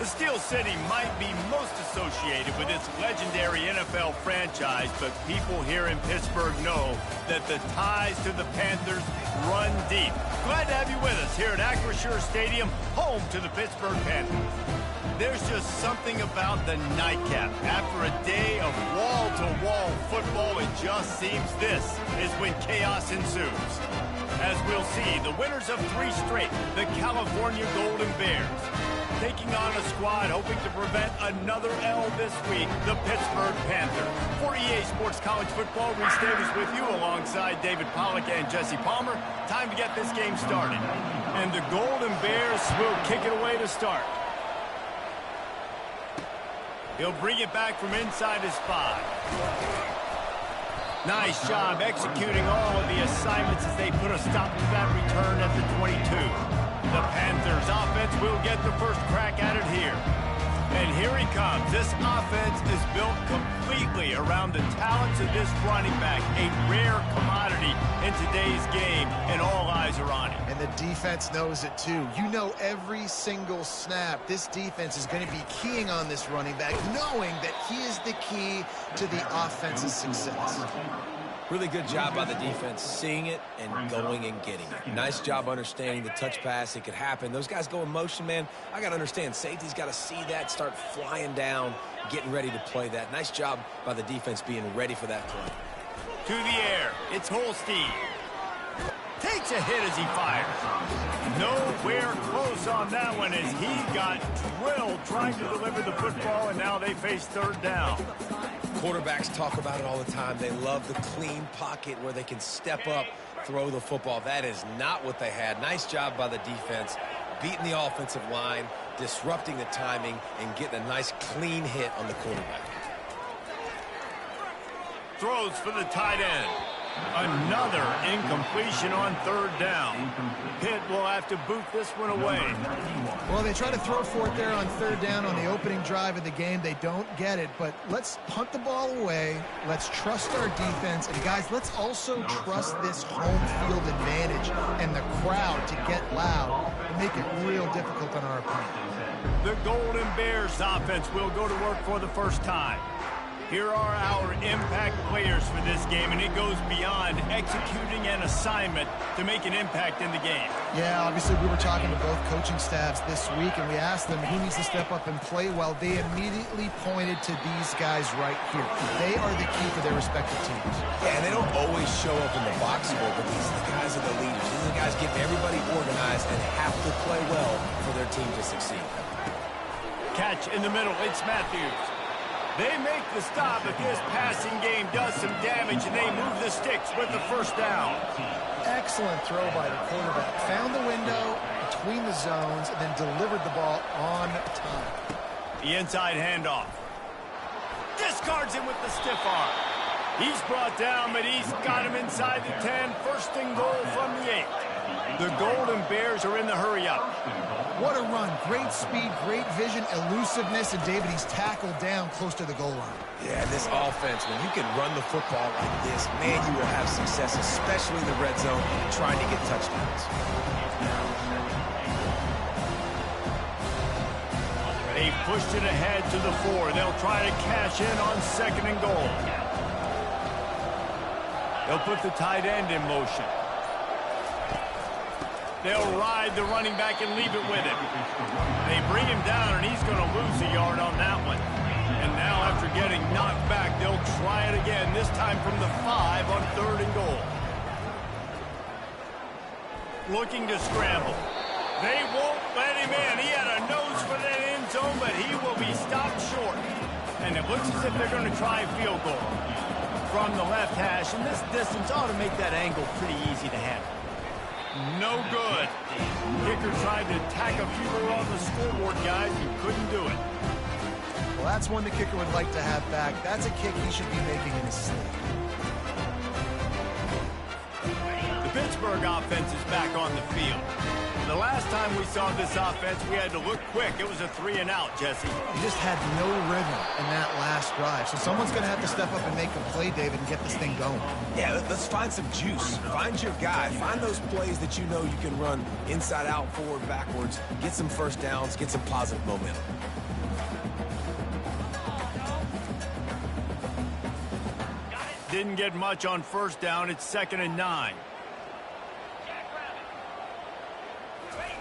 Steel City might be most associated with its legendary NFL franchise, but people here in Pittsburgh know that the ties to the Panthers run deep. Glad to have you with us here at Acrisure Stadium, home to the Pittsburgh Panthers. There's just something about the nightcap. After a day of wall-to-wall football, it just seems this is when chaos ensues. As we'll see, the winners of 3 straight, the California Golden Bears, taking on a squad hoping to prevent another L this week, the Pittsburgh Panthers. For EA Sports College Football, Reese Davis with you alongside David Pollack and Jesse Palmer. Time to get this game started. And the Golden Bears will kick it away to start. He'll bring it back from inside his 5. Nice job executing all of the assignments as they put a stop to that return at the 22. The Panthers offense will get the first crack at it here. And here he comes. This offense is built completely around the talents of this running back, a rare commodity in today's game, and all eyes are on him. And the defense knows it too. You know every single snap, this defense is going to be keying on this running back, knowing that he is the key to the offense's success. Really good job by the defense, seeing it and going and getting it. Nice job understanding the touch pass. It could happen. Those guys go in motion, man. I got to understand, safety's got to see that, start flying down, getting ready to play that. Nice job by the defense being ready for that play. To the air, it's Holstein. Takes a hit as he fires. Nowhere close on that one as he got drilled trying to deliver the football, and now they face 3rd down. Quarterbacks talk about it all the time. They love the clean pocket where they can step up, throw the football. That is not what they had. Nice job by the defense, beating the offensive line, disrupting the timing, and getting a nice clean hit on the quarterback. Throws for the tight end. Another incompletion on 3rd down. Pitt will have to boot this one away. Well, they try to throw for it there on 3rd down on the opening drive of the game. They don't get it, but let's punt the ball away. Let's trust our defense. And, guys, let's also trust this home field advantage and the crowd to get loud and make it real difficult on our opponent. The Golden Bears offense will go to work for the first time. Here are our impact players for this game, and it goes beyond executing an assignment to make an impact in the game. Yeah, obviously we were talking to both coaching staffs this week, and we asked them who needs to step up and play well. They immediately pointed to these guys right here. They are the key for their respective teams. Yeah, and they don't always show up in the box score, but these are the guys are the leaders. These are the guys getting everybody organized and have to play well for their team to succeed. Catch in the middle. It's Matthews. They make the stop, but this passing game does some damage, and they move the sticks with the 1st down. Excellent throw by the quarterback. Found the window between the zones and then delivered the ball on time. The inside handoff. Discards him with the stiff arm. He's brought down, but he's got him inside the 10. 1st and goal from the 8. The Golden Bears are in the hurry-up. What a run. Great speed, great vision, elusiveness, and David, he's tackled down close to the goal line. Yeah, this offense, when you can run the football like this, man, you will have success, especially in the red zone, trying to get touchdowns. They pushed it ahead to the 4. They'll try to cash in on 2nd and goal. They'll put the tight end in motion. They'll ride the running back and leave it with him. They bring him down, and he's going to lose a yard on that one. And now, after getting knocked back, they'll try it again, this time from the 5 on 3rd and goal. Looking to scramble. They won't let him in. He had a nose for that end zone, but he will be stopped short. And it looks as if they're going to try a field goal from the left hash, and this distance ought to make that angle pretty easy to handle. No good. Kicker tried to tack a few more on the scoreboard, guys. He couldn't do it. Well, that's one the kicker would like to have back. That's a kick he should be making in his sleep. The Pittsburgh offense is back on the field. The last time we saw this offense, we had to look quick. It was a 3-and-out, Jesse. He just had no rhythm in that last drive. So someone's going to have to step up and make a play, David, and get this thing going. Yeah, let's find some juice. Find your guy. Find those plays that you know you can run inside out, forward, backwards. Get some 1st downs. Get some positive momentum. Didn't get much on first down. It's 2nd and 9.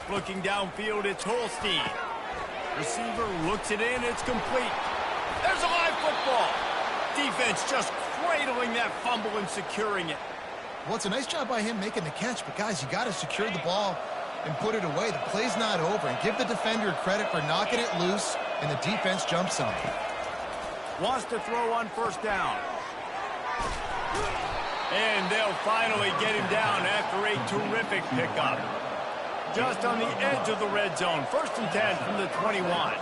Looking downfield, it's Holstein. Receiver looks it in. It's complete. There's a live football. Defense just cradling that fumble and securing it. Well, it's a nice job by him making the catch, but guys, you got to secure the ball and put it away. The play's not over, and give the defender credit for knocking it loose, and the defense jumps on it. Wants to throw on first down. And they'll finally get him down after a terrific pickup. Just on the edge of the red zone. 1st and 10 from the 21.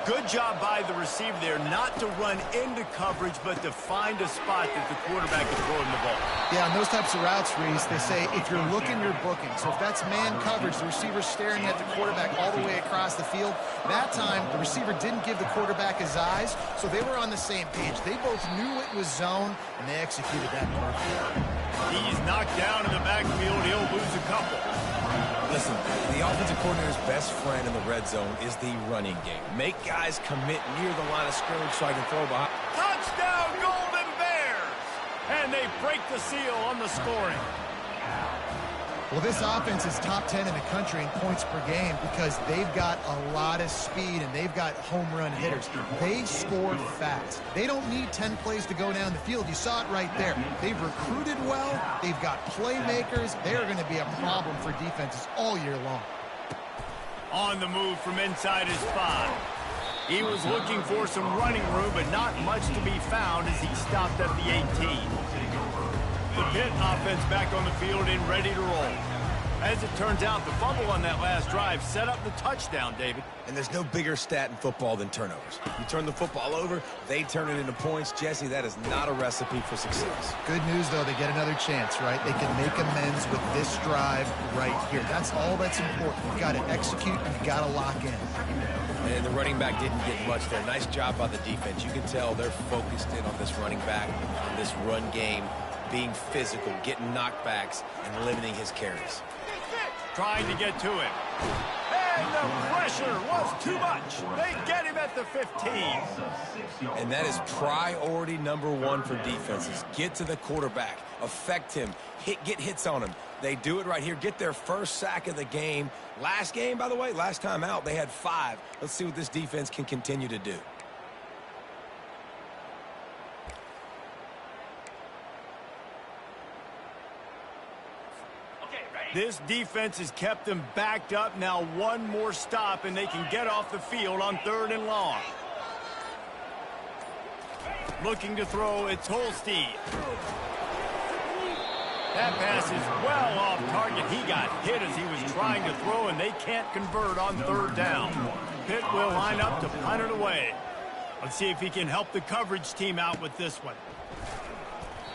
Good job by the receiver there not to run into coverage, but to find a spot that the quarterback can throw him the ball. Yeah, on those types of routes, Reese, they say if you're looking, you're booking. So if that's man coverage, the receiver's staring at the quarterback all the way across the field. That time, the receiver didn't give the quarterback his eyes, so they were on the same page. They both knew it was zone, and they executed that perfectly. He's knocked down in the backfield. He'll lose a couple. Listen, the offensive coordinator's best friend in the red zone is the running game. Make guys commit near the line of scrimmage so I can throw behind. Touchdown, Golden Bears! And they break the seal on the scoring. Well, this offense is top 10 in the country in points per game because they've got a lot of speed and they've got home run hitters. They score fast. They don't need 10 plays to go down the field. You saw it right there. They've recruited well. They've got playmakers. They're going to be a problem for defenses all year long. On the move from inside his 5. He was looking for some running room, but not much to be found as he stopped at the 18. The Pitt offense back on the field and ready to roll. As it turns out, the fumble on that last drive set up the touchdown, David. And there's no bigger stat in football than turnovers. You turn the football over, they turn it into points. Jesse, that is not a recipe for success. Good news, though, they get another chance, right? They can make amends with this drive right here. That's all that's important. You got to execute, and you got to lock in. And the running back didn't get much there. Nice job by the defense. You can tell they're focused in on this running back, on this run game, being physical, getting knockbacks, and limiting his carries. Trying to get to him. And the pressure was too much. They get him at the 15. And that is priority number 1 for defenses. Get to the quarterback. Affect him. Get hits on him. They do it right here. Get their first sack of the game. Last game, by the way, last time out, they had 5. Let's see what this defense can continue to do. This defense has kept them backed up. Now one more stop, and they can get off the field on 3rd and long. Looking to throw, it's Holstein. That pass is well off target. He got hit as he was trying to throw, and they can't convert on 3rd down. Pitt will line up to punt it away. Let's see if he can help the coverage team out with this one.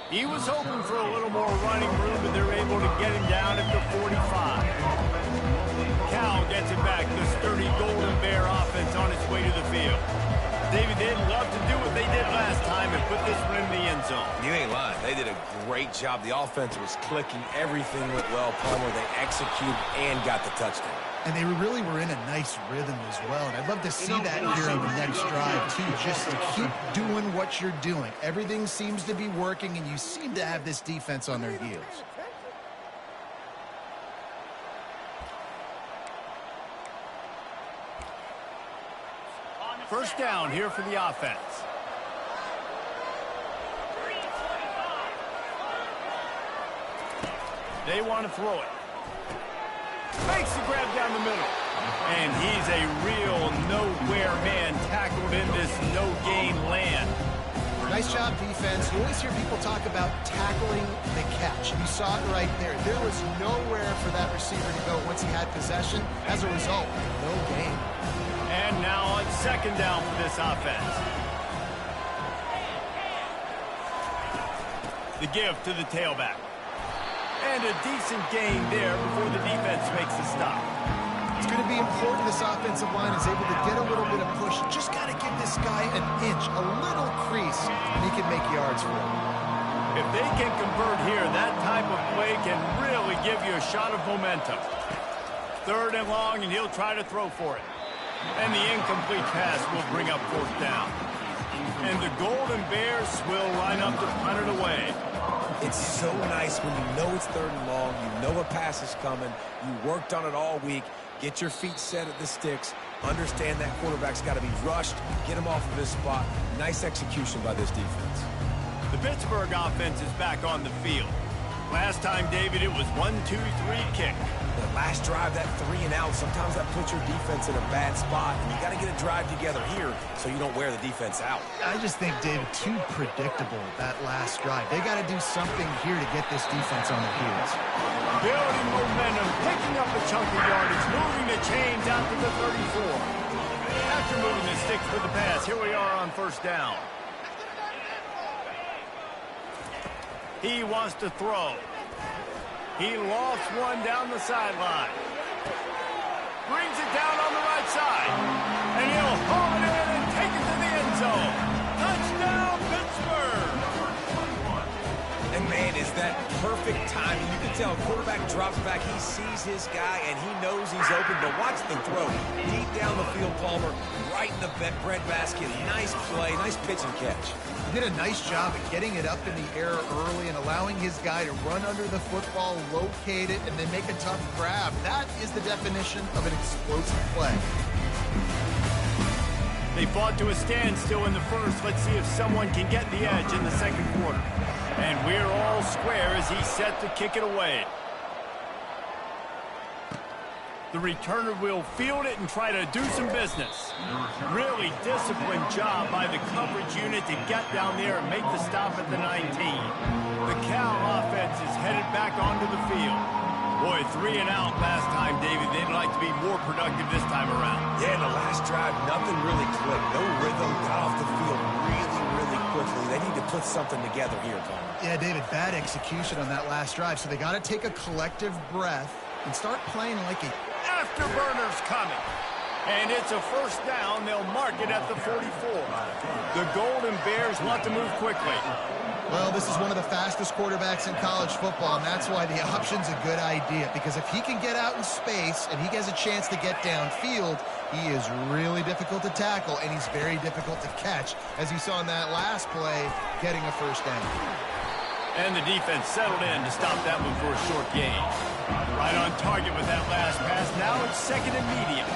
He was hoping for a little more running room, but they're able to get him down at the 45. Cal gets it back. The sturdy Golden Bear offense on its way to the field. David, they'd love to do what they did last time and put this one in the end zone. You ain't lying. They did a great job. The offense was clicking. Everything went well. Palmer, they executed and got the touchdown. And they really were in a nice rhythm as well. And I'd love to see that here on the next drive, too, just to keep doing what you're doing. Everything seems to be working, and you seem to have this defense on their heels. First down here for the offense. They want to throw it. Makes the grab down the middle. And he's a real nowhere man tackled in this no-gain land. Nice job, defense. You always hear people talk about tackling the catch. You saw it right there. There was nowhere for that receiver to go once he had possession. As a result, no gain. And now on 2nd down for this offense. The give to the tailback. And a decent gain there before the defense makes the stop. It's going to be important this offensive line is able to get a little bit of push. Just got to give this guy an inch, a little crease, and he can make yards for him. If they can convert here, that type of play can really give you a shot of momentum. 3rd and long, and he'll try to throw for it. And the incomplete pass will bring up 4th down. And the Golden Bears will line up to punt it away. It's so nice when you know it's 3rd and long, you know a pass is coming, you worked on it all week, get your feet set at the sticks, understand that quarterback's got to be rushed, get him off of his spot. Nice execution by this defense. The Pittsburgh offense is back on the field. Last time, David, it was 1-2-3 kick. The last drive, that 3 and out, sometimes that puts your defense in a bad spot, and you got to get a drive together here so you don't wear the defense out. I just think, David, too predictable, that last drive. They got to do something here to get this defense on their heels. Building momentum, picking up a chunk of yardage, moving the chains out to the 34. After moving the sticks for the pass, here we are on 1st down. He wants to throw. He lost one down the sideline. Brings it down on the right side. And he'll haul it in and take it to the end zone. Touchdown, Pittsburgh! And, man, is that perfect timing. You can tell quarterback drops back. He sees his guy, and he knows he's open. But watch the throw. Deep down the field, Palmer, right in the breadbasket. Nice play, nice pitch and catch. He did a nice job at getting it up in the air early and allowing his guy to run under the football, locate it, and then make a tough grab. That is the definition of an explosive play. They fought to a standstill in the first. Let's see if someone can get the edge in the 2nd quarter. And we're all square as he's set to kick it away. The returner will field it and try to do some business. Really disciplined job by the coverage unit to get down there and make the stop at the 19. The Cal offense is headed back onto the field. Boy, 3 and out last time, David. They'd like to be more productive this time around. Yeah, in the last drive, nothing really clicked. No rhythm, got off the field really quickly. They need to put something together here, Palmer. Yeah, David, bad execution on that last drive. So they got to take a collective breath and start playing like a afterburner's coming. And it's a 1st down. They'll mark it at the 44. The Golden Bears want to move quickly. Well, this is one of the fastest quarterbacks in college football, and that's why the option's a good idea. Because if he can get out in space and he has a chance to get downfield, he is really difficult to tackle, and he's very difficult to catch, as you saw in that last play, getting a 1st down. And the defense settled in to stop that one for a short gain. Right on target with that last pass. Now it's 2nd and medium.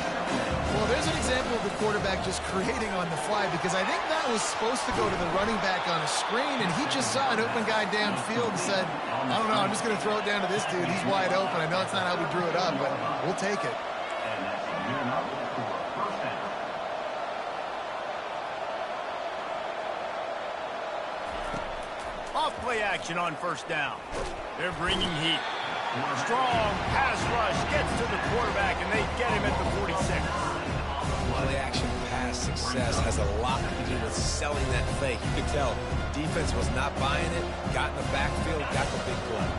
Well, there's an example of the quarterback just creating on the fly, because I think that was supposed to go to the running back on a screen, and he just saw an open guy downfield and said, I don't know, I'm just going to throw it down to this dude. He's wide open. I know it's not how we drew it up, but we'll take it. Off-play action on 1st down. They're bringing heat. Strong pass rush gets to the quarterback, and they get him at the 46. Play-action pass success has a lot to do with selling that fake. You could tell defense was not buying it, got in the backfield, got the big play.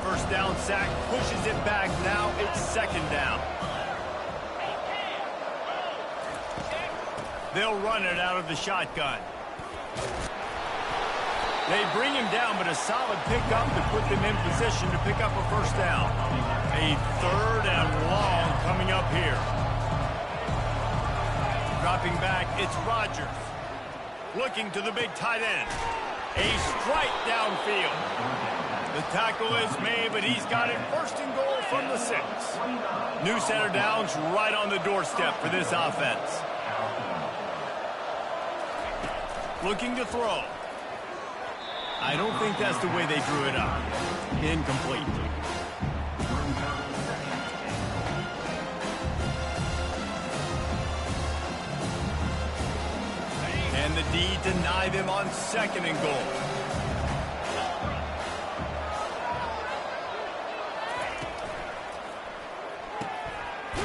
1st down sack, pushes it back. Now it's 2nd down. They'll run it out of the shotgun. They bring him down, but a solid pickup to put them in position to pick up a 1st down. A 3rd and long coming up here. Dropping back, it's Rodgers. Looking to the big tight end. A strike downfield. The tackle is made, but he's got it 1st and goal from the 6. New set of downs right on the doorstep for this offense. Looking to throw. I don't think that's the way they drew it up. Incomplete. And the D deny them on 2nd and goal.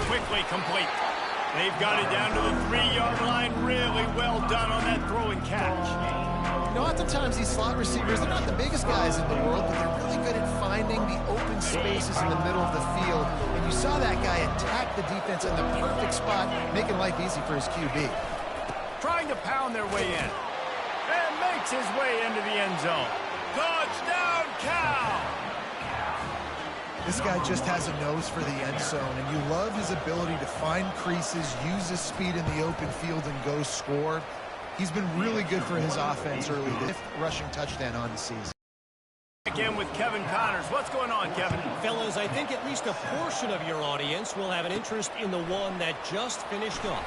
Quickly complete. They've got it down to the 3-yard line. Really well done on that throw and catch. You know, oftentimes these slot receivers, they're not the biggest guys in the world, but they're really good at finding the open spaces in the middle of the field. And you saw that guy attack the defense in the perfect spot, making life easy for his QB. Trying to pound their way in. And makes his way into the end zone. Touchdown, Cal! This guy just has a nose for the end zone, and you love his ability to find creases, use his speed in the open field, and go score. He's been really good for his offense early. The 5th rushing touchdown on the season. Again with Kevin Connors. What's going on, Kevin? Fellas, I think at least a portion of your audience will have an interest in the one that just finished up.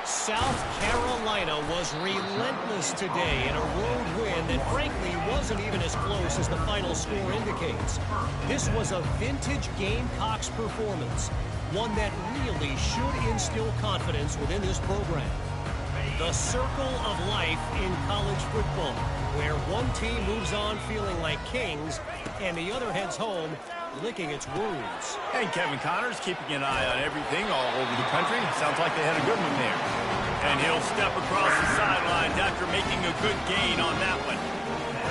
South Carolina was relentless today in a road win that frankly wasn't even as close as the final score indicates. This was a vintage Gamecocks performance, one that really should instill confidence within this program. The circle of life in college football, where one team moves on feeling like kings and the other heads home licking its wounds. And Kevin Connors keeping an eye on everything all over the country. Sounds like they had a good one there. And he'll step across the sidelines after making a good gain on that one.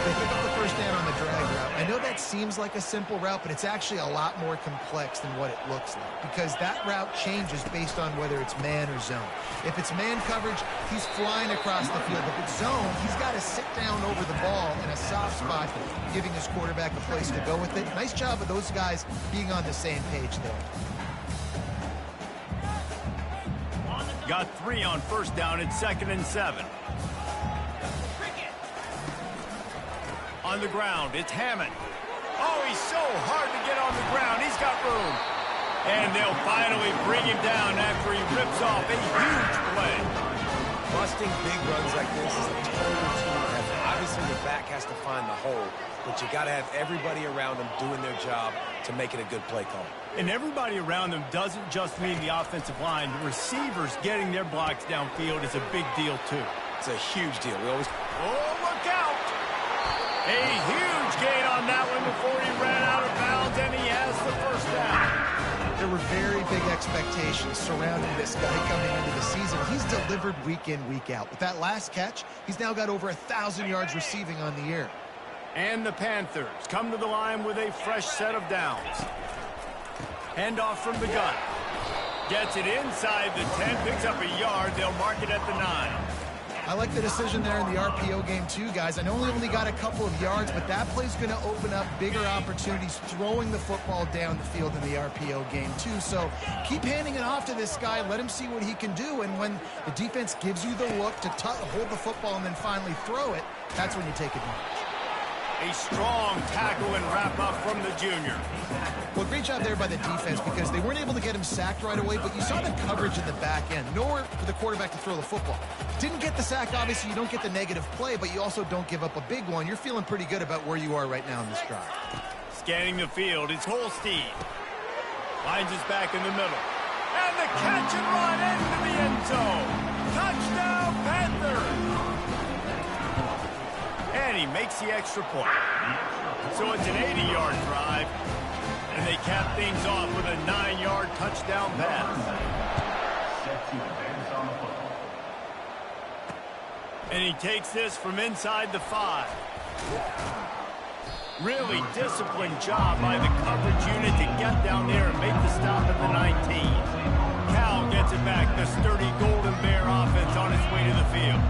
They pick up the first down on the drag route. I know that seems like a simple route, but it's actually a lot more complex than what it looks like, because that route changes based on whether it's man or zone. If it's man coverage, he's flying across the field. If it's zone, he's got to sit down over the ball in a soft spot, giving his quarterback a place to go with it. Nice job of those guys being on the same page there. Got 3 on first down at 2nd and 7. On the ground, it's Hammond. Oh, he's so hard to get on the ground. He's got room. And they'll finally bring him down after he rips off a huge play. Busting big runs like this is a total team effort. Obviously, the back has to find the hole, but you got to have everybody around them doing their job to make it a good play call. And everybody around them doesn't just mean the offensive line. The receivers getting their blocks downfield is a big deal, too. It's a huge deal. We always... Oh, look out! A huge gain on that one before he ran out of bounds, and he has the first down. There were very big expectations surrounding this guy coming into the season. He's delivered week in, week out. With that last catch, he's now got over 1,000 yards receiving on the year. And the Panthers come to the line with a fresh set of downs. Handoff from the gun. Gets it inside the 10, picks up a yard. They'll mark it at the 9. I like the decision there in the RPO game too, guys. I know he only got a couple of yards, but that play's going to open up bigger opportunities throwing the football down the field in the RPO game too. So keep handing it off to this guy. Let him see what he can do. And when the defense gives you the look to hold the football and then finally throw it, that's when you take advantage. A strong tackle and wrap-up from the junior. Well, great job there by the defense, because they weren't able to get him sacked right away, but you saw the coverage in the back end. Nowhere for the quarterback to throw the football. Didn't get the sack, obviously. You don't get the negative play, but you also don't give up a big one. You're feeling pretty good about where you are right now in this drive. Scanning the field, it's Holstein. Finds his back in the middle. And the catch and run into the end zone. Touchdown, Panthers! And he makes the extra point. So it's an 80-yard drive. And they cap things off with a 9-yard touchdown pass. And he takes this from inside the 5. Really disciplined job by the coverage unit to get down there and make the stop at the 19. Cal gets it back. The sturdy Golden Bear offense on its way to the field.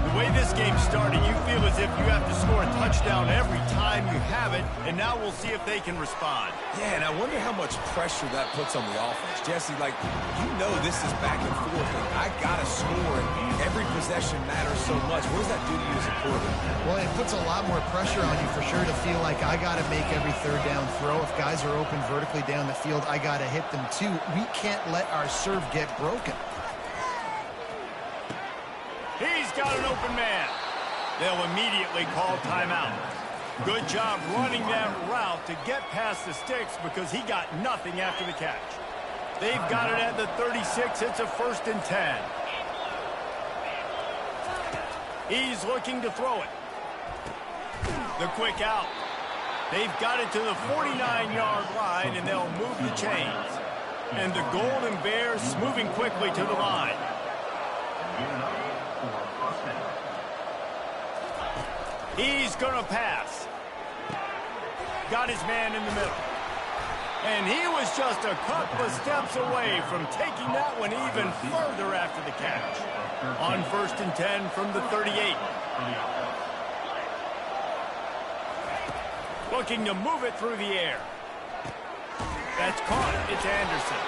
The way this game started, you feel as if you have to score a touchdown every time you have it, and now we'll see if they can respond. Yeah, and I wonder how much pressure that puts on the offense. Jesse, like, you know this is back and forth, and I got to score, and every possession matters so much. What does that do to you as a quarterback? Well, it puts a lot more pressure on you for sure to feel like I got to make every third down throw. If guys are open vertically down the field, I got to hit them too. We can't let our serve get broken. He's got an open man. They'll immediately call timeout. Good job running that route to get past the sticks, because he got nothing after the catch. They've got it at the 36. It's a 1st and 10. He's looking to throw it. The quick out. They've got it to the 49-yard line, and they'll move the chains. And the Golden Bears moving quickly to the line. He's going to pass. Got his man in the middle. And he was just a couple of steps away from taking that one even further after the catch. On 1st and 10 from the 38. Looking to move it through the air. That's caught. It's Anderson.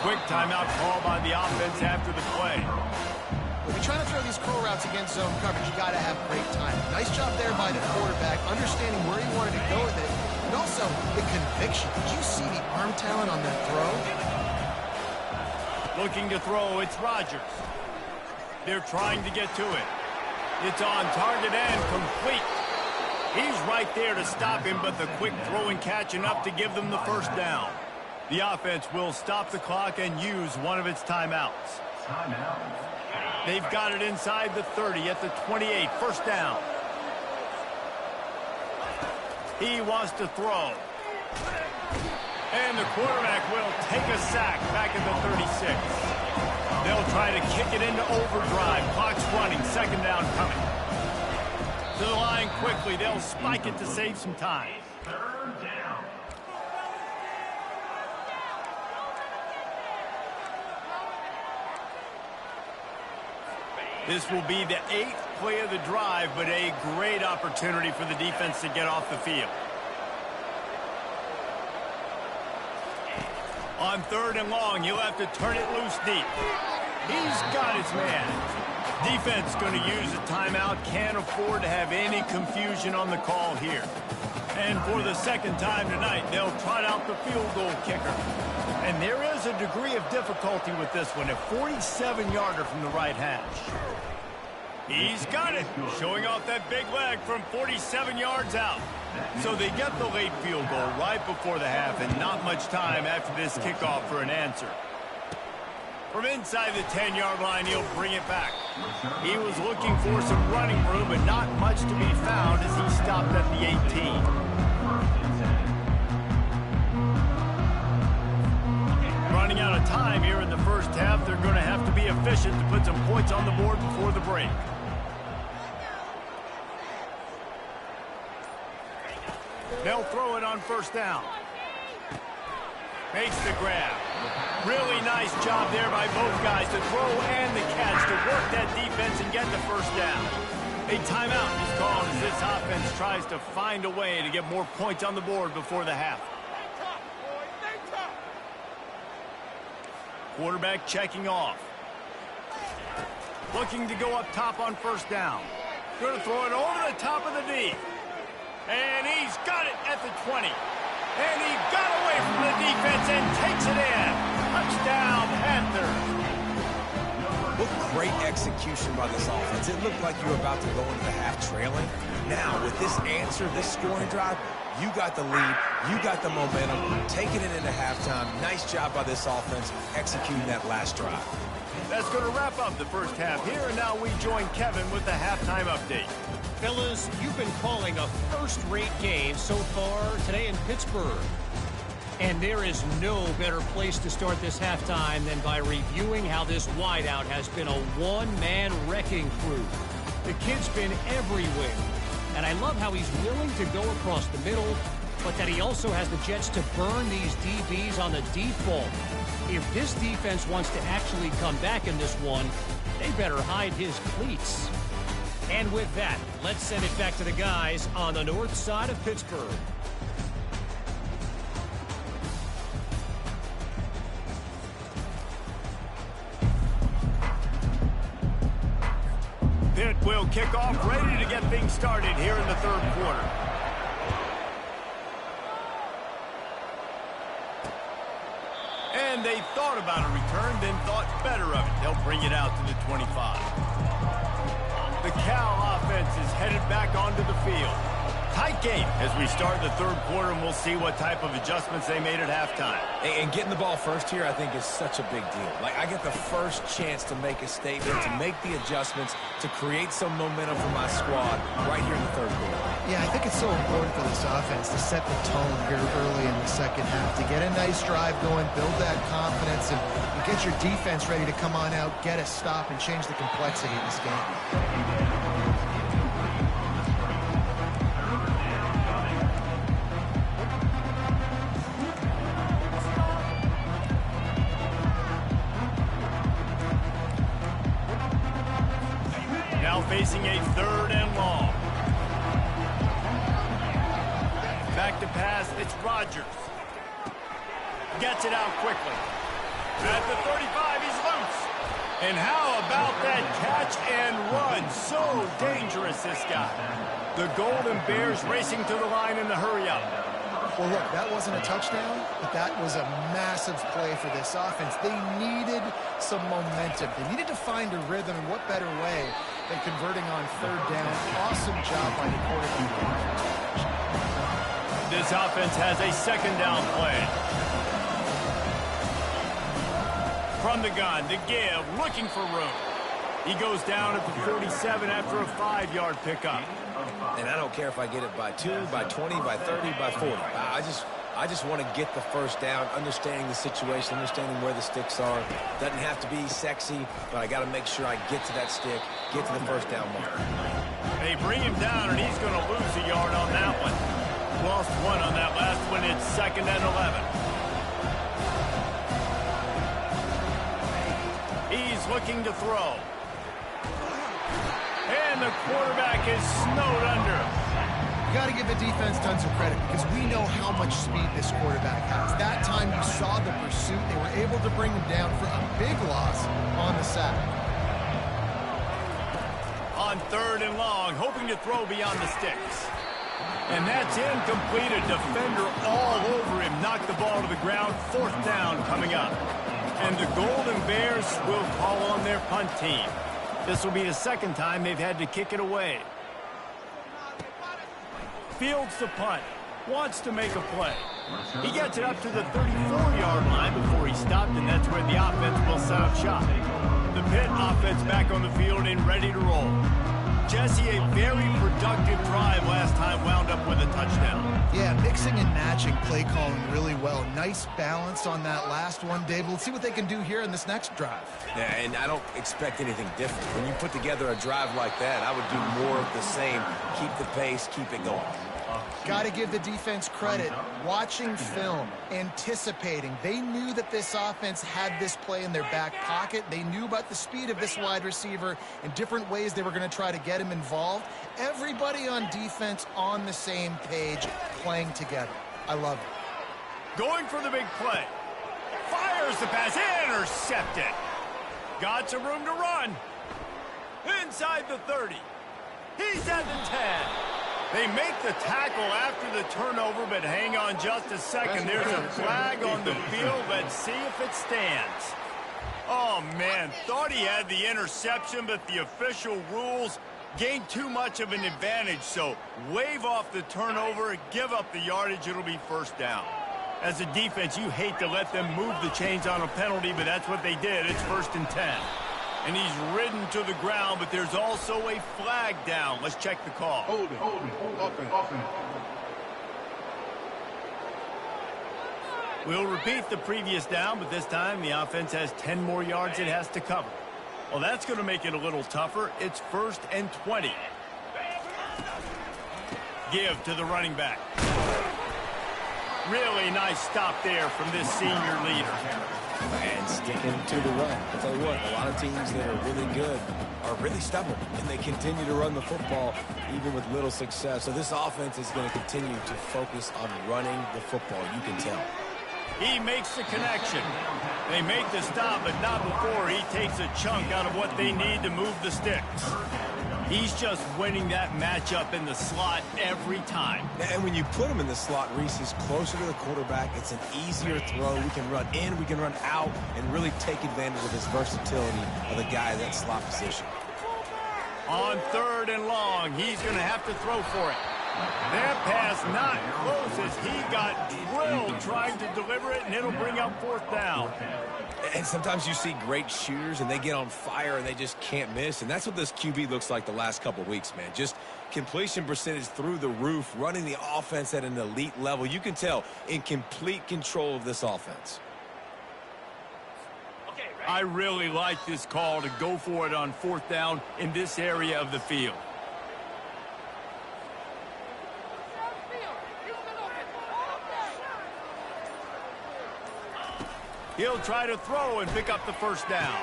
Quick timeout call by the offense after the play. When you're trying to throw these curl routes against zone coverage, you got to have great time. Nice job there by the quarterback, understanding where he wanted to go with it, and also the conviction. Did you see the arm talent on that throw? Looking to throw, it's Rodgers. They're trying to get to it. It's on target and complete. He's right there to stop him, but the quick throw and catch enough to give them the first down. The offense will stop the clock and use one of its timeouts. They've got it inside the 30 at the 28, first down. He wants to throw. And the quarterback will take a sack back at the 36. They'll try to kick it into overdrive. Clock's running, second down coming. To the line quickly. They'll spike it to save some time. Third down. This will be the 8th play of the drive, but a great opportunity for the defense to get off the field. On third and long, he'll have to turn it loose deep. He's got his man. Defense going to use a timeout. Can't afford to have any confusion on the call here. And for the second time tonight, they'll trot out the field goal kicker. And there is a degree of difficulty with this one, a 47-yarder from the right hash. He's got it, showing off that big leg from 47 yards out. So they get the late field goal right before the half, and not much time after this kickoff for an answer. From inside the 10-yard line, he'll bring it back. He was looking for some running room, but not much to be found as he stopped at the 18. Running out of time here in the first half, they're going to have to be efficient to put some points on the board before the break. They'll throw it on first down. Makes the grab. Really nice job there by both guys to throw and the catch to work that defense and get the first down. A timeout is called as this offense tries to find a way to get more points on the board before the half. Quarterback checking off. Looking to go up top on first down. Going to throw it over the top of the D. And he's got it at the 20. And he got away from the defense and takes it in. Touchdown, Panthers. What great execution by this offense. It looked like you were about to go into the half trailing. Now, with this answer, this scoring drive, you got the lead, you got the momentum, taking it into halftime. Nice job by this offense executing that last drive. That's going to wrap up the first half here, and now we join Kevin with the halftime update. Fellas, you've been calling a first-rate game so far today in Pittsburgh. And there is no better place to start this halftime than by reviewing how this wideout has been a one-man wrecking crew. The kid's been everywhere. And I love how he's willing to go across the middle, but that he also has the jets to burn these DBs on the deep ball. If this defense wants to actually come back in this one, they better hide his cleats. And with that, let's send it back to the guys on the north side of Pittsburgh. Pitt will kick off, ready to get things started here in the third quarter. And they thought about a return, then thought better of it. They'll bring it out to the 25. The Cal offense is headed back onto the field. Tight game as we start the third quarter, and we'll see what type of adjustments they made at halftime. And getting the ball first here, I think, is such a big deal. Like, I get the first chance to make a statement, to make the adjustments, to create some momentum for my squad right here in the third quarter. Yeah, I think it's so important for this offense to set the tone here early in the second half, to get a nice drive going, build that confidence, and get your defense ready to come on out, get a stop, and change the complexity of this game. Facing a third and long. Back to pass, it's Rodgers. Gets it out quickly. At the 35, he's loose. And how about that catch and run? So dangerous, this guy. The Golden Bears racing to the line in the hurry-up. Well, look, that wasn't a touchdown, but that was a massive play for this offense. They needed some momentum. They needed to find a rhythm, and what better way than converting on third down. Awesome job by the quarterback. This offense has a second down play. From the gun, the give, looking for room. He goes down at the 47 after a 5-yard pickup. And I don't care if I get it by 2, by 20, by 30, by 40. I just want to get the first down, understanding the situation, understanding where the sticks are. Doesn't have to be sexy, but I got to make sure I get to that stick, get to the first down mark. They bring him down, and he's going to lose a yard on that one. Lost 1 on that last one. It's 2nd and 11. He's looking to throw. And the quarterback is snowed under. You got to give the defense tons of credit because we know how much speed this quarterback has. That time you saw the pursuit. They were able to bring him down for a big loss on the sack. On 3rd and long, hoping to throw beyond the sticks. And that's incomplete. A defender all over him. Knocked the ball to the ground. 4th down coming up. And the Golden Bears will call on their punt team. This will be the second time they've had to kick it away. Fields the punt. Wants to make a play. He gets it up to the 34-yard line before he stopped, and that's where the offense will set up shop. The Pitt offense back on the field and ready to roll. Jesse, a very productive drive last time, wound up with a touchdown. Yeah, mixing and matching play calling really well. Nice balance on that last one, Dave. Let's see what they can do here in this next drive. Yeah, and I don't expect anything different. When you put together a drive like that, I would do more of the same. Keep the pace, keep it going. Got to give the defense credit. Watching film, anticipating. They knew that this offense had this play in their back pocket. They knew about the speed of this wide receiver and different ways they were going to try to get him involved. Everybody on defense on the same page, playing together. I love it. Going for the big play. Fires the pass. Intercepted. Got some room to run. Inside the 30. He's at the 10. They make the tackle after the turnover, but hang on just a second. There's a flag on the field. Let's see if it stands. Oh, man. Thought he had the interception, but the official rules gained too much of an advantage. So wave off the turnover, give up the yardage. It'll be 1st down. As a defense, you hate to let them move the chains on a penalty, but that's what they did. It's 1st and 10. And he's ridden to the ground, but there's also a flag down. Let's check the call. Hold it. Offense. We'll repeat the previous down, but this time the offense has 10 more yards it has to cover. Well, that's going to make it a little tougher. It's 1st and 20. Give to the running back. Really nice stop there from this senior leader. And sticking to the run. I'll tell you what, a lot of teams that are really good are really stubborn, and they continue to run the football even with little success. So this offense is going to continue to focus on running the football, you can tell. He makes the connection. They make the stop, but not before he takes a chunk out of what they need to move the sticks. He's just winning that matchup in the slot every time. And when you put him in the slot, Reese, he's closer to the quarterback. It's an easier throw. We can run in, we can run out, and really take advantage of his versatility of the guy in that slot position. On 3rd and long, he's going to have to throw for it. That pass not close as he got drilled trying to deliver it, and it'll bring up 4th down. And sometimes you see great shooters, and they get on fire, and they just can't miss. And that's what this QB looks like the last couple weeks, man. Just completion percentage through the roof, running the offense at an elite level. You can tell in complete control of this offense. I really like this call to go for it on 4th down in this area of the field. He'll try to throw and pick up the 1st down.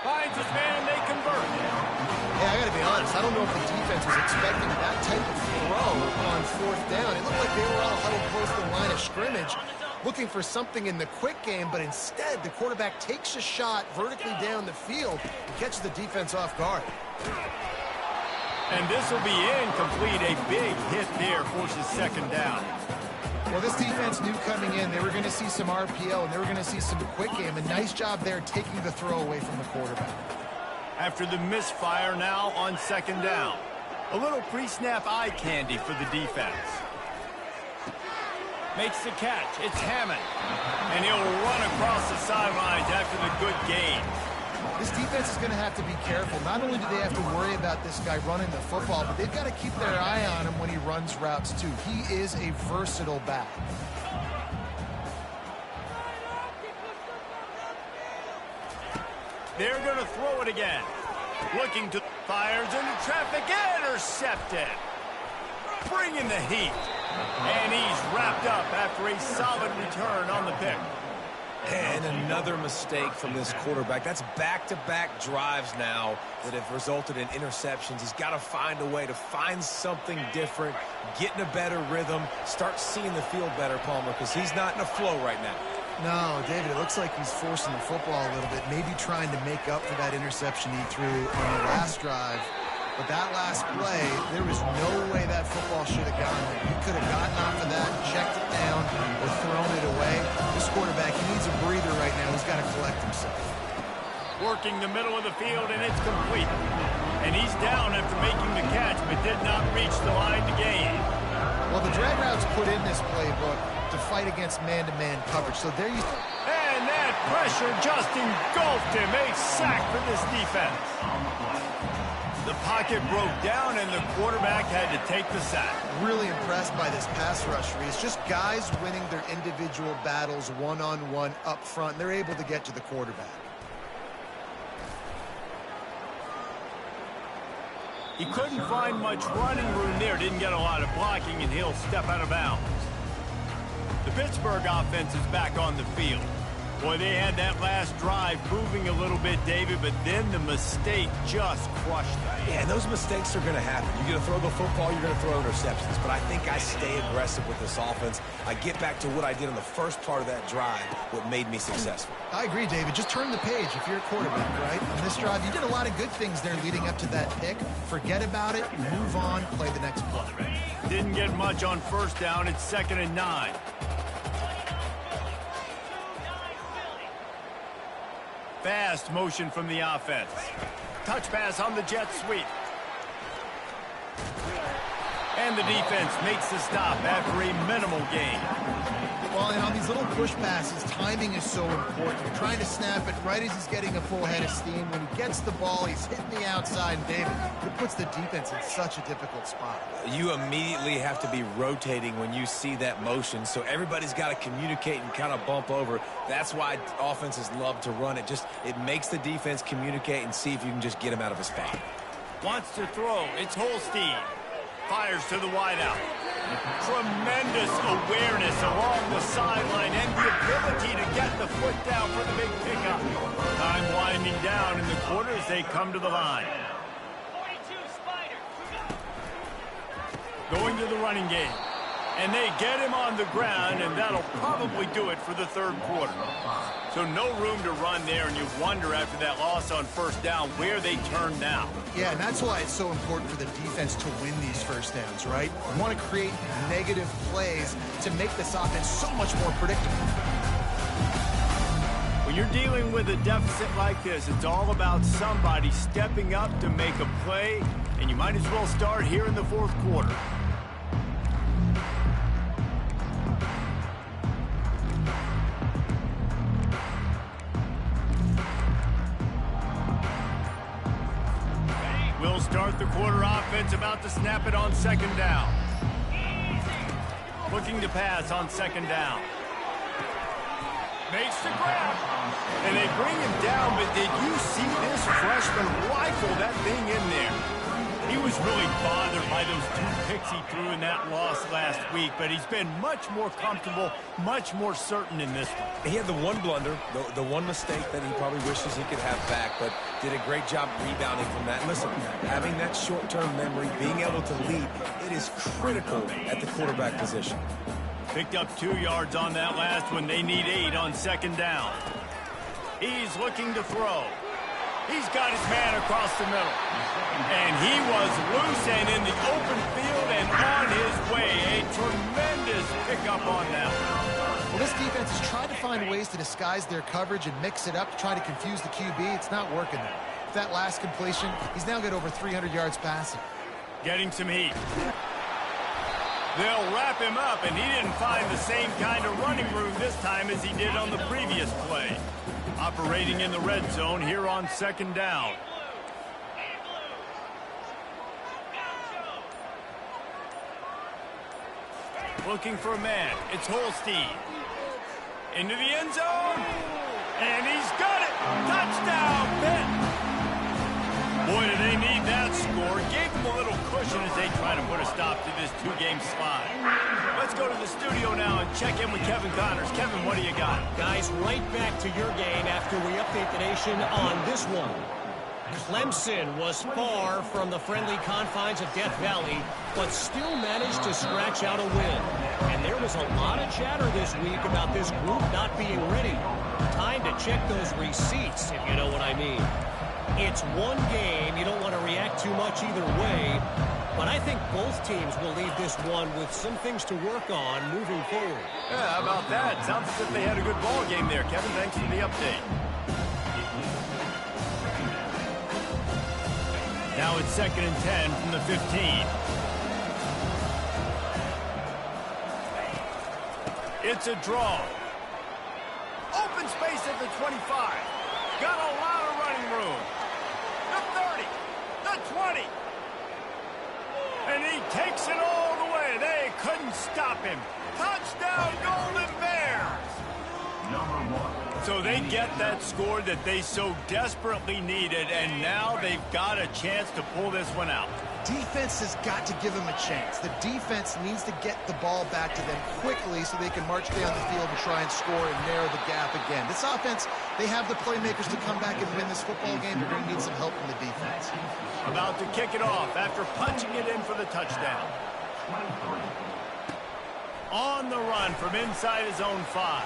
Finds his man, they convert. Yeah, I got to be honest. I don't know if the defense was expecting that type of throw on 4th down. It looked like they were all huddled close to the line of scrimmage. looking for something in the quick game, but instead the quarterback takes a shot vertically down the field and catches the defense off guard. And this will be incomplete. A big hit there forces second down. Well, this defense knew coming in they were going to see some RPO and they were going to see some quick game. A nice job there taking the throw away from the quarterback. After the misfire, now on second down. A little pre-snap eye candy for the defense. Makes the catch. It's Hammond. And he'll run across the sidelines after the good gain. This defense is going to have to be careful. Not only do they have to worry about this guy running the football, but they've got to keep their eye on him when he runs routes too. He is a versatile back. They're going to throw it again. Looking to fires into traffic, intercepted. Bringing the heat. And he's wrapped up after a solid return on the pick. And another mistake from this quarterback. That's back-to-back drives now that have resulted in interceptions. He's got to find a way to find something different, get in a better rhythm, start seeing the field better, Palmer, because he's not in a flow right now. No, David, it looks like he's forcing the football a little bit, maybe trying to make up for that interception he threw on the last drive. But that last play, there was no way that football should have gone there. He could have gotten off of that, checked it down, or thrown it away. This quarterback, he needs a breather right now. He's got to collect himself. Working the middle of the field, and it's complete. And he's down after making the catch, but did not reach the line to gain. Well, the drag routes put in this playbook to fight against man-to-man coverage. So there you... And that pressure just engulfed him. A sack for this defense. The pocket broke down, and the quarterback had to take the sack. Really impressed by this pass rush, Reese. Just guys winning their individual battles one-on-one up front. They're able to get to the quarterback. He couldn't find much running room there. Didn't get a lot of blocking, and he'll step out of bounds. The Pittsburgh offense is back on the field. Boy, they had that last drive moving a little bit, David, but then the mistake just crushed them. Yeah, and those mistakes are going to happen. You're going to throw the football, you're going to throw interceptions. But I think I stay aggressive with this offense. I get back to what I did on the first part of that drive, what made me successful. I agree, David. Just turn the page if you're a quarterback, right? On this drive, you did a lot of good things there leading up to that pick. Forget about it, move on, play the next play. Didn't get much on first down. It's 2nd and 9. Fast motion from the offense. Touch pass on the jet sweep. And the defense makes the stop after a minimal gain. Well, and on these little push passes, timing is so important. You're trying to snap it right as he's getting a full head of steam. When he gets the ball, he's hitting the outside. And David, it puts the defense in such a difficult spot. You immediately have to be rotating when you see that motion, so everybody's got to communicate and kind of bump over. That's why offenses love to run it. It makes the defense communicate and see if you can just get him out of his spot. Wants to throw. It's Holstein. Fires to the wideout. Tremendous awareness along the sideline and the ability to get the foot down for the big pickup. Time winding down in the quarter as they come to the line. Going to the running game. And they get him on the ground, and that'll probably do it for the third quarter. So no room to run there, and you wonder after that loss on first down where they turn now. Yeah, and that's why it's so important for the defense to win these first downs, right? You want to create negative plays to make this offense so much more predictable. When you're dealing with a deficit like this, it's all about somebody stepping up to make a play, and you might as well start here in the fourth quarter. We'll start the quarter offense, about to snap it on second down. Looking to pass on second down. Makes the grab. And they bring him down, but did you see this freshman rifle that thing in there? He was really bothered by those 2 picks he threw in that loss last week, but he's been much more comfortable, much more certain in this one. He had the one blunder, the one mistake that he probably wishes he could have back, but did a great job rebounding from that. Listen, having that short-term memory, being able to lead, it is critical at the quarterback position. Picked up 2 yards on that last one. They need 8 on second down. He's looking to throw. He's got his man across the middle. And he was loose and in the open field and on his way. A tremendous pickup on that. Well, this defense has tried to find ways to disguise their coverage and mix it up to try to confuse the QB. It's not working there. With that last completion, he's now got over 300 yards passing. Getting some heat. They'll wrap him up, and he didn't find the same kind of running room this time as he did on the previous play. Operating in the red zone here on second down. Looking for a man. It's Holstein. Into the end zone. And he's got it. Touchdown, Pitt. Boy, do they need that score. Gave them a little cushion as they try to put a stop to this 2-game slide. Let's go to the studio now and check in with Kevin Connors. Kevin, what do you got? Guys, right back to your game after we update the nation on this one. Clemson was far from the friendly confines of Death Valley, but still managed to scratch out a win. And there was a lot of chatter this week about this group not being ready. Time to check those receipts, if you know what I mean. It's one game. You don't want to react too much either way. But I think both teams will leave this one with some things to work on moving forward. Yeah, how about that? Sounds as if they had a good ball game there, Kevin. Thanks for the update. Now it's 2nd and 10 from the 15. It's a draw. Open space at the 25. Got a lot of running room. The 30. The 20. And he takes it all the way. They couldn't stop him. Touchdown, Golden Bears. Number 1. So they get that score that they so desperately needed, and now they've got a chance to pull this one out. Defense has got to give them a chance. The defense needs to get the ball back to them quickly so they can march down the field and try and score and narrow the gap again. This offense, they have the playmakers to come back and win this football game. They're going to need some help from the defense. About to kick it off after punching it in for the touchdown. On the run from inside his own 5.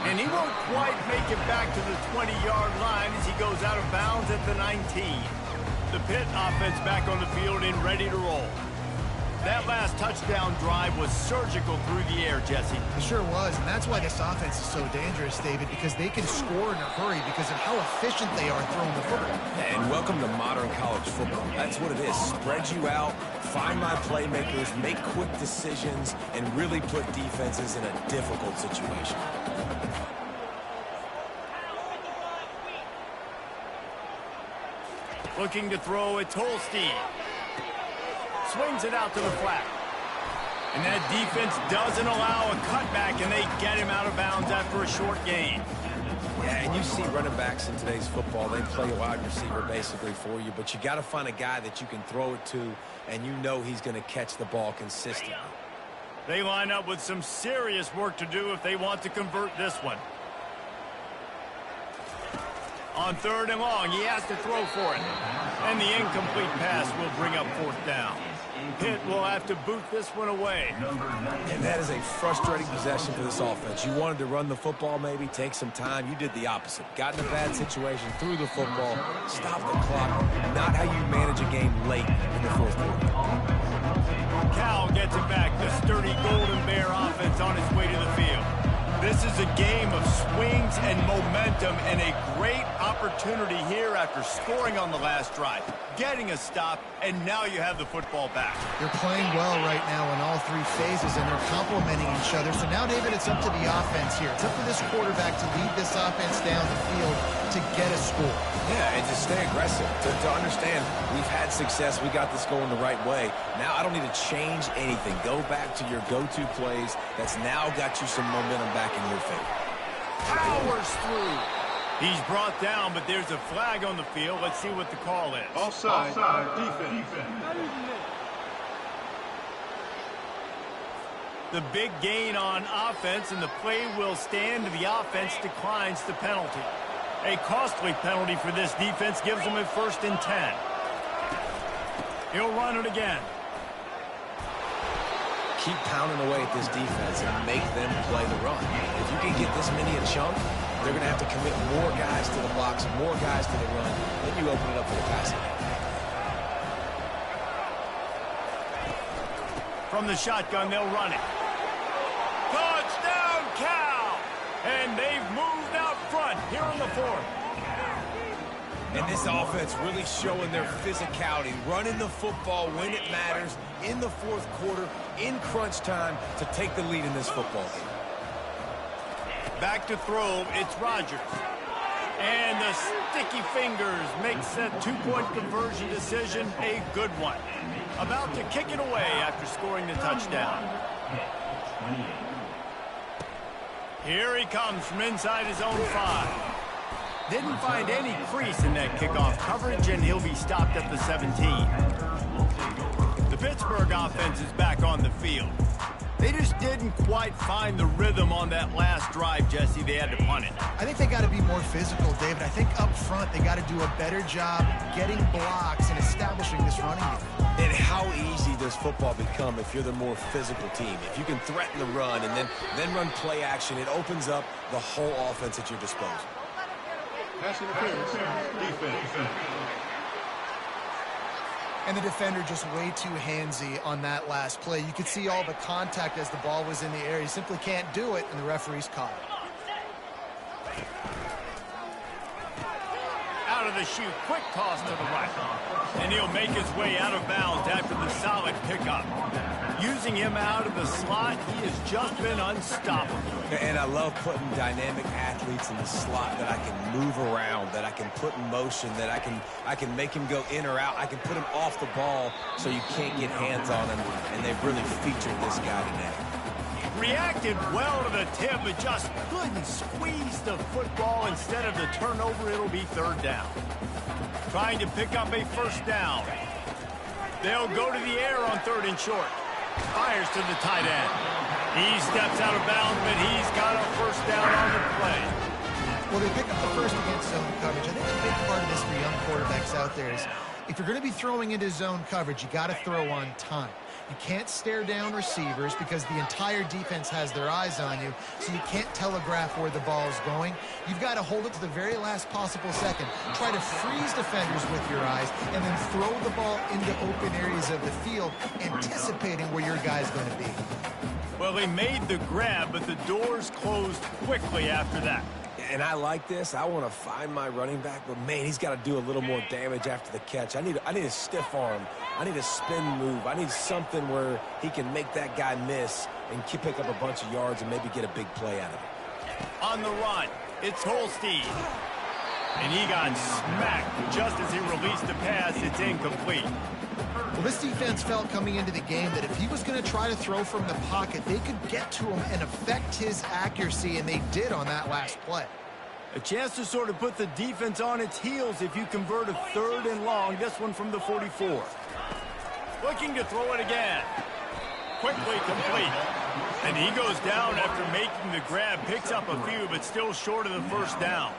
And he won't quite make it back to the 20-yard line as he goes out of bounds at the 19. The Pitt offense back on the field and ready to roll. That last touchdown drive was surgical through the air, Jesse. It sure was, and that's why this offense is so dangerous, David, because they can score in a hurry because of how efficient they are throwing the football. And welcome to modern college football. That's what it is. Spread you out, find my playmakers, make quick decisions, and really put defenses in a difficult situation. Looking to throw, it's Holstein. Swings it out to the flat. And that defense doesn't allow a cutback, and they get him out of bounds after a short gain. Yeah, and you see running backs in today's football, they play a wide receiver basically for you, but you got to find a guy that you can throw it to, and you know he's going to catch the ball consistently. They line up with some serious work to do if they want to convert this one. On 3rd and long, he has to throw for it. And the incomplete pass will bring up 4th down. Pitt will have to boot this one away. And that is a frustrating possession for this offense. You wanted to run the football, maybe take some time. You did the opposite. Got in a bad situation, threw the football, stopped the clock. Not how you manage a game late in the 4th quarter. Cal gets it back. The sturdy Golden Bear offense on its way to the field. This is a game of swings and momentum, and a great opportunity here after scoring on the last drive, getting a stop, and now you have the football back. They're playing well right now in all 3 phases, and they're complementing each other. So now, David, it's up to the offense here. It's up to this quarterback to lead this offense down the field to get a score. Yeah, and to stay aggressive, to understand we've had success, we got this going the right way. Now I don't need to change anything. Go back to your go-to plays. That's now got you some momentum back in your favor. Powers through. He's brought down, but there's a flag on the field. Let's see what the call is. Offside. Defense. The big gain on offense, and the play will stand. The offense declines the penalty. A costly penalty for this defense gives them a 1st and 10. He'll run it again. keep pounding away at this defense and make them play the run. If you can get this many a chunk, they're going to have to commit more guys to the box, more guys to the run. Then you open it up for the passing game. From the shotgun, they'll run it. Touchdown, Cal! And they've moved out front here in the fourth. And this offense really showing their physicality, running the football when it matters, in the fourth quarter, in crunch time, to take the lead in this football game. Back to throw, it's Rodgers. And the sticky fingers makes that two-point conversion decision a good one. About to kick it away after scoring the touchdown. Here he comes from inside his own 5. Didn't find any crease in that kickoff coverage, and he'll be stopped at the 17. The Pittsburgh offense is back on the field. They just didn't quite find the rhythm on that last drive, Jesse. They had to punt it. I think they got to be more physical, David. I think up front they got to do a better job getting blocks and establishing this running game. And how easy does football become if you're the more physical team? If you can threaten the run and then run play action, it opens up the whole offense at your disposal. Pass interference, defense. And the defender just way too handsy on that last play. You could see all the contact as the ball was in the air. He simply can't do it, and the referee's caught it. Out of the chute, quick toss to the right. And he'll make his way out of bounds after the solid pickup. Using him out of the slot, he has just been unstoppable. And I love putting dynamic athletes in the slot that I can move around, that I can put in motion, that I can make him go in or out. I can put him off the ball so you can't get hands on him, and they've really featured this guy today. Reacted well to the tip, but just couldn't squeeze the football. Instead of the turnover, it'll be third down. Trying to pick up a first down. They'll go to the air on third and short. Fires to the tight end. He steps out of bounds, but he's got a first down on the play. Well, they pick up the first against zone coverage. I think a big part of this for young quarterbacks out there is if you're going to be throwing into zone coverage, you got to throw on time. You can't stare down receivers because the entire defense has their eyes on you, so you can't telegraph where the ball is going. You've got to hold it to the very last possible second. Try to freeze defenders with your eyes, and then throw the ball into open areas of the field, anticipating where your guy's going to be. Well, he made the grab, but the doors closed quickly after that. And I like this. I want to find my running back, but, man, he's got to do a little more damage after the catch. I need a stiff arm. I need a spin move. I need something where he can make that guy miss and pick up a bunch of yards and maybe get a big play out of it. On the run, it's Holstein. And he got smacked just as he released the pass. It's incomplete. Well, this defense felt coming into the game that if he was going to try to throw from the pocket, they could get to him and affect his accuracy, and they did on that last play. A chance to sort of put the defense on its heels if you convert a third and long. This one from the 44. Looking to throw it again. Quickly complete. And he goes down after making the grab. Picks up a few, but still short of the first down.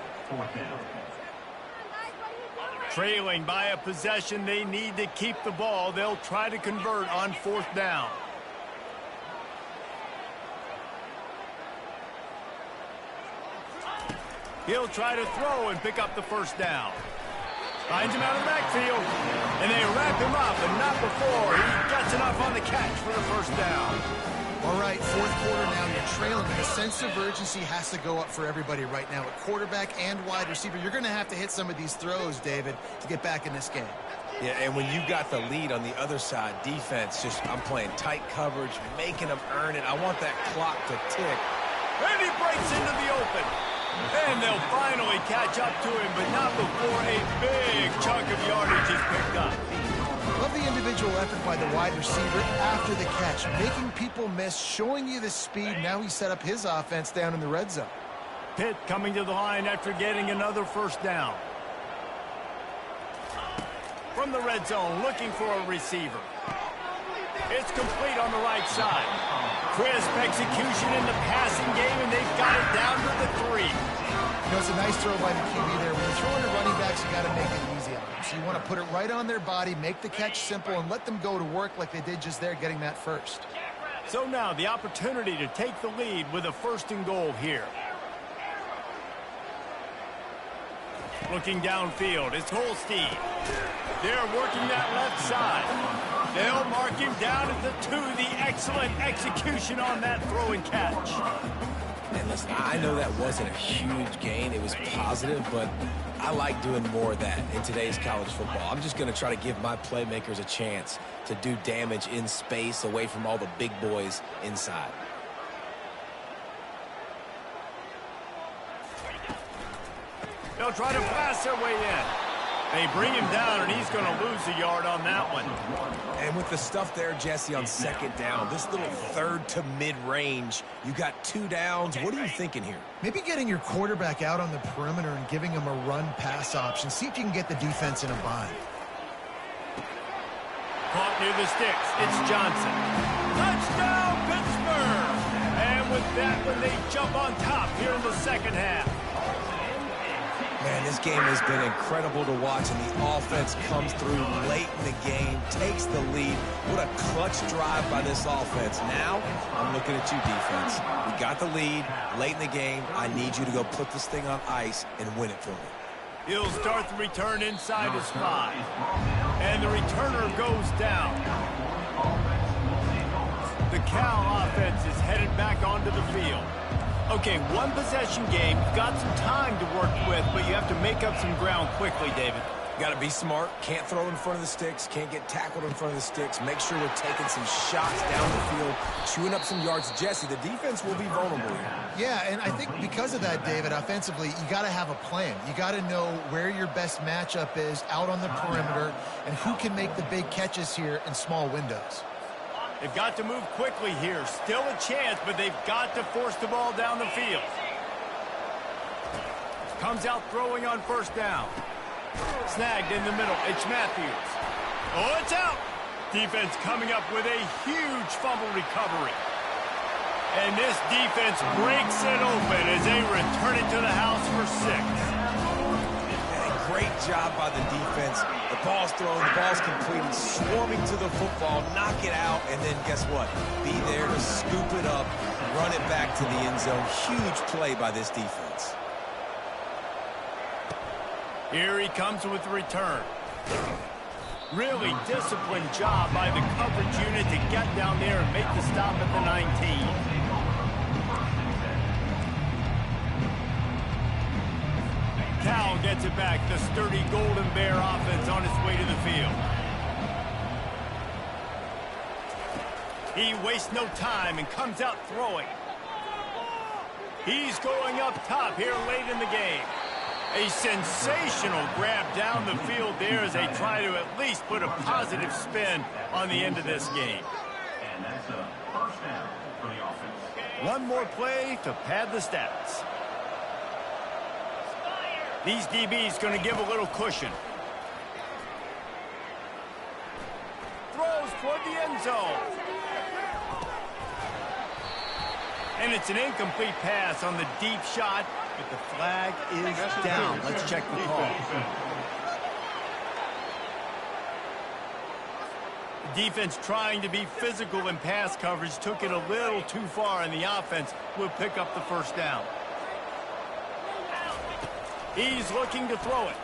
Trailing by a possession, they need to keep the ball. They'll try to convert on fourth down. He'll try to throw and pick up the first down. Finds him out of the backfield, and they wrap him up, but not before he gets enough on the catch for the first down. All right, fourth quarter now, you're trailing. The sense of urgency has to go up for everybody right now. At quarterback and wide receiver, you're going to have to hit some of these throws, David, to get back in this game. Yeah, and when you got the lead on the other side, defense, I'm playing tight coverage, making them earn it. I want that clock to tick. And he breaks into the open. And they'll finally catch up to him, but not before a big chunk of yardage is picked up. Love the individual effort by the wide receiver after the catch, making people miss, showing you the speed. Now he set up his offense down in the red zone. Pitt coming to the line after getting another first down. From the red zone, looking for a receiver. It's complete on the right side. Crisp execution in the passing game, and they've got it down to the 3. You know, it's a nice throw by the QB there. When you're throwing to running backs, you got to make it easy on them. So you want to put it right on their body, make the catch simple, and let them go to work like they did just there, getting that first. So now the opportunity to take the lead with a 1st and goal here. Looking downfield, it's Holstein. They're working that left side. They'll mark him down at the 2. The excellent execution on that throw and catch. And listen, I know that wasn't a huge gain. It was positive, but I like doing more of that in today's college football. I'm just going to try to give my playmakers a chance to do damage in space away from all the big boys inside. They'll try to pass their way in. They bring him down, and he's going to lose a yard on that one. And with the stuff there, Jesse, on 2nd down, this little 3rd to mid-range, you got 2 downs. What are you thinking here? Maybe getting your quarterback out on the perimeter and giving him a run-pass option. See if you can get the defense in a bind. Caught near the sticks. It's Johnson. Touchdown, Pittsburgh! And with that one, they jump on top here in the 2nd half. Man, this game has been incredible to watch, and the offense comes through late in the game, takes the lead. What a clutch drive by this offense. Now, I'm looking at you, defense. We got the lead late in the game. I need you to go put this thing on ice and win it for me. He'll start the return inside his 5. And the returner goes down. The Cal offense is headed back onto the field. Okay, 1 possession game. You've got some time to work with, but you have to make up some ground quickly, David. Got to be smart. Can't throw in front of the sticks. Can't get tackled in front of the sticks. Make sure we're taking some shots down the field, chewing up some yards. Jesse, the defense will be vulnerable here. Yeah, and I think because of that, David, offensively, you got to have a plan. You got to know where your best matchup is out on the perimeter and who can make the big catches here in small windows. They've got to move quickly here. Still a chance, but they've got to force the ball down the field. Comes out throwing on 1st down. Snagged in the middle. It's Matthews. Oh, it's out. Defense coming up with a huge fumble recovery. And this defense breaks it open as they return it to the house for 6. Great job by the defense. The ball's thrown, the ball's completed, swarming to the football, knock it out, and then guess what? Be there to scoop it up, run it back to the end zone. Huge play by this defense. Here he comes with the return. Really disciplined job by the coverage unit to get down there and make the stop at the 19. Cal gets it back. The sturdy Golden Bear offense on its way to the field. He wastes no time and comes out throwing. He's going up top here late in the game. A sensational grab down the field there as they try to at least put a positive spin on the end of this game. And that's a 1st down for the offense. One more play to pad the stats. These DBs going to give a little cushion. Throws toward the end zone. And it's an incomplete pass on the deep shot, but the flag is down. Let's check the call. The defense trying to be physical in pass coverage took it a little too far, and the offense will pick up the 1st down. He's looking to throw it.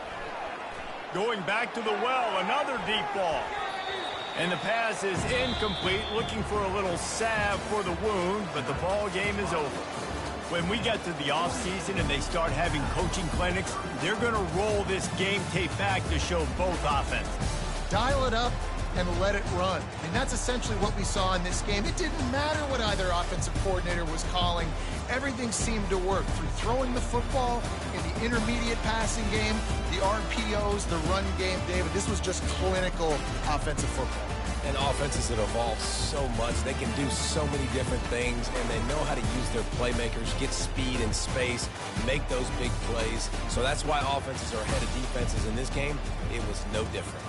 Going back to the well, another deep ball. And the pass is incomplete, looking for a little salve for the wound, but the ball game is over. When we get to the offseason and they start having coaching clinics, they're going to roll this game tape back to show both offenses. Dial it up and let it run. And that's essentially what we saw in this game. It didn't matter what either offensive coordinator was calling. Everything seemed to work through throwing the football in the intermediate passing game, the RPOs, the run game. David, this was just clinical offensive football. And offenses that evolve so much, they can do so many different things, and they know how to use their playmakers, get speed and space, make those big plays. So that's why offenses are ahead of defenses in this game. It was no different.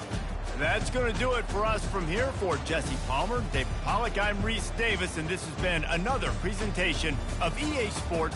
That's going to do it for us from here. For Jesse Palmer, David Pollack, I'm Reese Davis, and this has been another presentation of EA Sports.